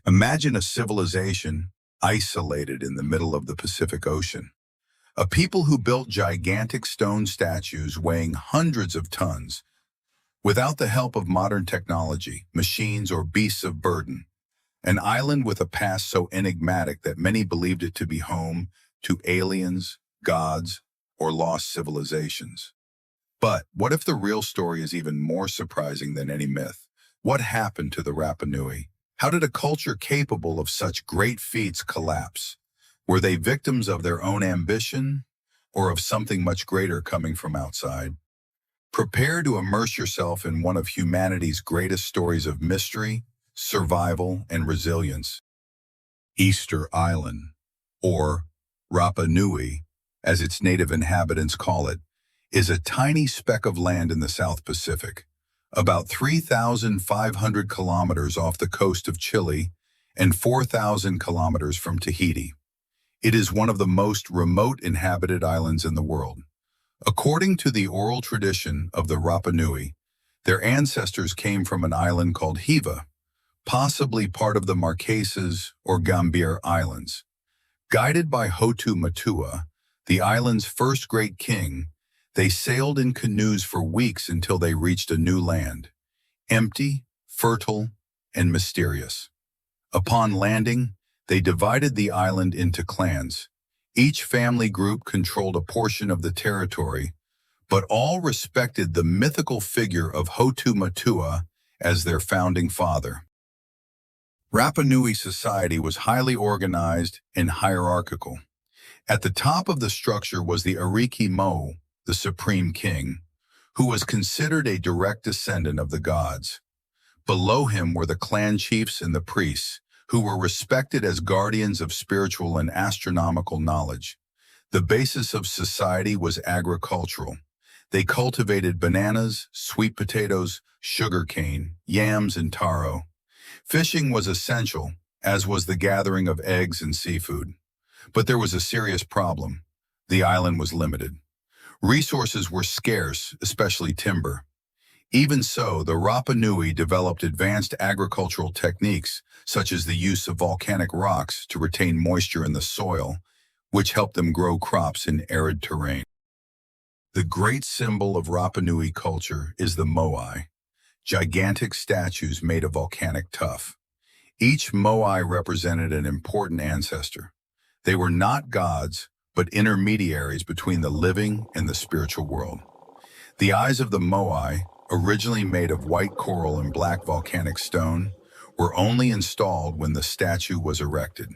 Imagine a civilization isolated in the middle of the Pacific Ocean. A people who built gigantic stone statues weighing hundreds of tons without the help of modern technology, machines, or beasts of burden. An island with a past so enigmatic that many believed it to be home to aliens, gods, or lost civilizations. But what if the real story is even more surprising than any myth? What happened to the Rapa Nui? How did a culture capable of such great feats collapse? Were they victims of their own ambition or of something much greater coming from outside? Prepare to immerse yourself in one of humanity's greatest stories of mystery, survival, and resilience. Easter Island, or Rapa Nui, as its native inhabitants call it, is a tiny speck of land in the South Pacific, about 3,500 kilometers off the coast of Chile and 4,000 kilometers from Tahiti. It is one of the most remote inhabited islands in the world. According to the oral tradition of the Rapa Nui, their ancestors came from an island called Hiva, possibly part of the Marquesas or Gambier Islands. Guided by Hotu Matua, the island's first great king, they sailed in canoes for weeks until they reached a new land, empty, fertile, and mysterious. Upon landing, they divided the island into clans. Each family group controlled a portion of the territory, but all respected the mythical figure of Hotu Matua as their founding father. Rapa Nui society was highly organized and hierarchical. At the top of the structure was the Ariki Mo, the supreme king, who was considered a direct descendant of the gods. Below him were the clan chiefs and the priests, who were respected as guardians of spiritual and astronomical knowledge. The basis of society was agricultural. They cultivated bananas, sweet potatoes, sugarcane, yams, and taro. Fishing was essential, as was the gathering of eggs and seafood. But there was a serious problem. The island was limited. Resources were scarce, especially timber. Even so, the Rapa Nui developed advanced agricultural techniques, such as the use of volcanic rocks to retain moisture in the soil, which helped them grow crops in arid terrain. The great symbol of Rapa Nui culture is the Moai, gigantic statues made of volcanic tuff. Each Moai represented an important ancestor. They were not gods, but intermediaries between the living and the spiritual world. The eyes of the Moai, originally made of white coral and black volcanic stone, were only installed when the statue was erected.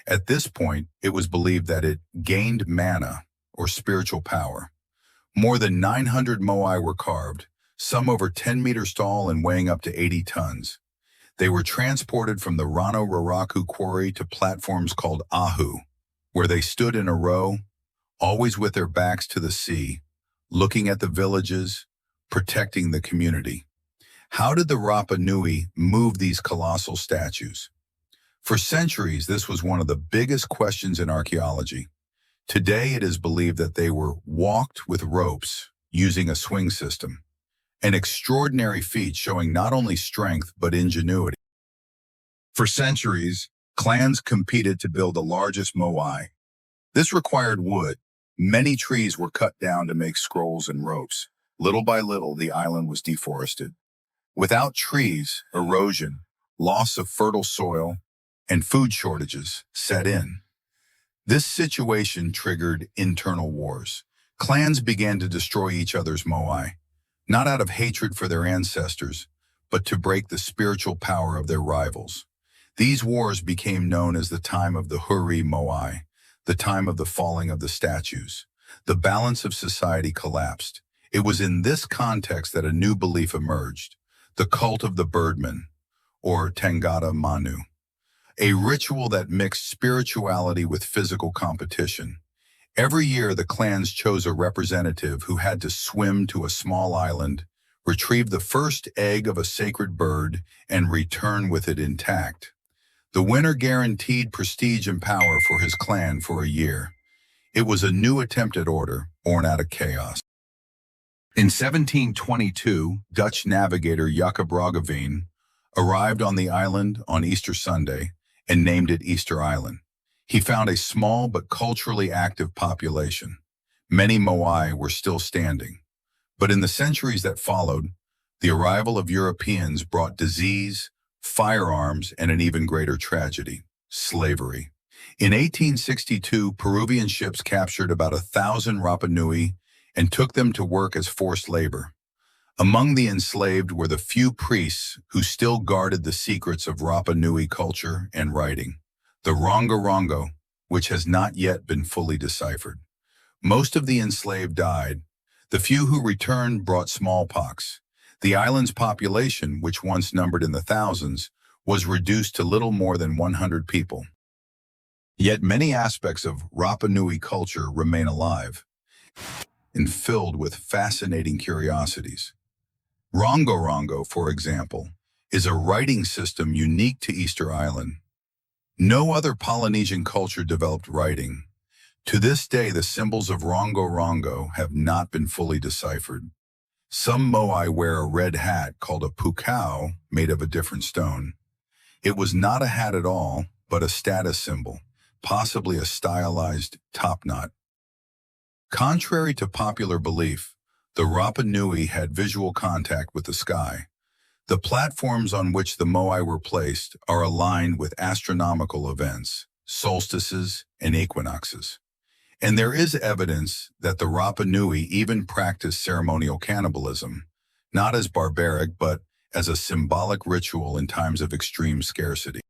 At this point, it was believed that it gained mana, or spiritual power. More than 900 Moai were carved, some over 10 meters tall and weighing up to 80 tons. They were transported from the Rano Raraku quarry to platforms called Ahu, where they stood in a row, always with their backs to the sea, looking at the villages, protecting the community. How did the Rapa Nui move these colossal statues? For centuries, this was one of the biggest questions in archaeology. Today, it is believed that they were walked with ropes using a swing system, an extraordinary feat showing not only strength but ingenuity. For centuries, clans competed to build the largest Moai. This required wood. Many trees were cut down to make scrolls and ropes. Little by little, the island was deforested. Without trees, erosion, loss of fertile soil, and food shortages set in. This situation triggered internal wars. Clans began to destroy each other's Moai, not out of hatred for their ancestors, but to break the spiritual power of their rivals. These wars became known as the time of the Huri Moai, the time of the falling of the statues. The balance of society collapsed. It was in this context that a new belief emerged, the cult of the birdman, or Tangata Manu, a ritual that mixed spirituality with physical competition. Every year, the clans chose a representative who had to swim to a small island, retrieve the first egg of a sacred bird, and return with it intact. The winner guaranteed prestige and power for his clan for a year. It was a new attempt at order, born out of chaos. In 1722, Dutch navigator Jacob Roggeveen arrived on the island on Easter Sunday and named it Easter Island. He found a small but culturally active population. Many Moai were still standing. But in the centuries that followed, the arrival of Europeans brought disease, firearms, and an even greater tragedy: slavery. In 1862, Peruvian ships captured about 1,000 Rapa Nui and took them to work as forced labor. Among the enslaved were the few priests who still guarded the secrets of Rapa Nui culture and writing, the Rongo Rongo, which has not yet been fully deciphered. Most of the enslaved died. The few who returned brought smallpox. The island's population, which once numbered in the thousands, was reduced to little more than 100 people. Yet many aspects of Rapa Nui culture remain alive and filled with fascinating curiosities. Rongo Rongo, for example, is a writing system unique to Easter Island. No other Polynesian culture developed writing. To this day, the symbols of Rongo Rongo have not been fully deciphered. Some Moai wear a red hat called a pukau, made of a different stone. It was not a hat at all, but a status symbol, possibly a stylized topknot. Contrary to popular belief, the Rapa Nui had visual contact with the sky. The platforms on which the Moai were placed are aligned with astronomical events, solstices, and equinoxes. And there is evidence that the Rapa Nui even practiced ceremonial cannibalism, not as barbaric, but as a symbolic ritual in times of extreme scarcity.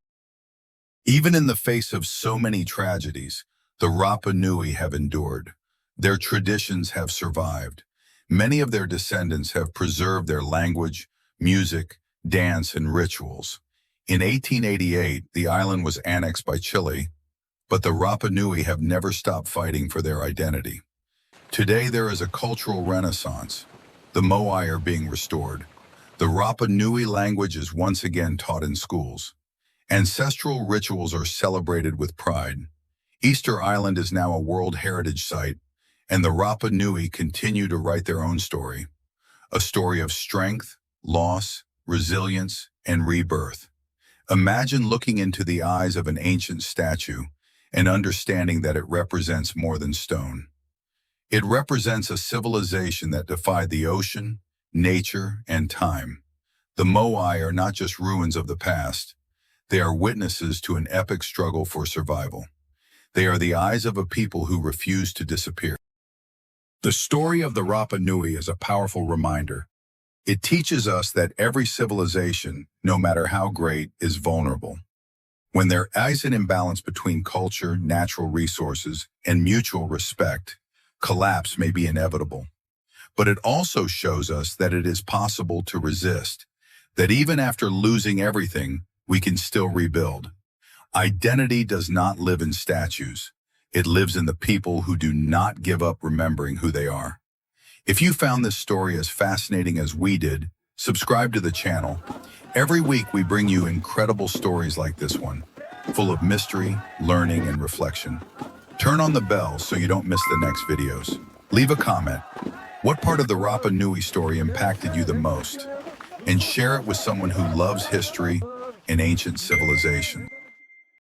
Even in the face of so many tragedies, the Rapa Nui have endured. Their traditions have survived. Many of their descendants have preserved their language, music, dance, and rituals. In 1888, the island was annexed by Chile, but the Rapa Nui have never stopped fighting for their identity. Today, there is a cultural renaissance. The Moai are being restored. The Rapa Nui language is once again taught in schools. Ancestral rituals are celebrated with pride. Easter Island is now a World Heritage Site, and the Rapa Nui continue to write their own story, a story of strength, loss, resilience, and rebirth. Imagine looking into the eyes of an ancient statue and understanding that it represents more than stone. It represents a civilization that defied the ocean, nature, and time. The Moai are not just ruins of the past. They are witnesses to an epic struggle for survival. They are the eyes of a people who refuse to disappear. The story of the Rapa Nui is a powerful reminder. It teaches us that every civilization, no matter how great, is vulnerable. When there is an imbalance between culture, natural resources, and mutual respect, collapse may be inevitable. But it also shows us that it is possible to resist, that even after losing everything, we can still rebuild. Identity does not live in statues. It lives in the people who do not give up remembering who they are. If you found this story as fascinating as we did, subscribe to the channel. Every week we bring you incredible stories like this one, full of mystery, learning, and reflection. Turn on the bell so you don't miss the next videos. Leave a comment. What part of the Rapa Nui story impacted you the most? And share it with someone who loves history and ancient civilization.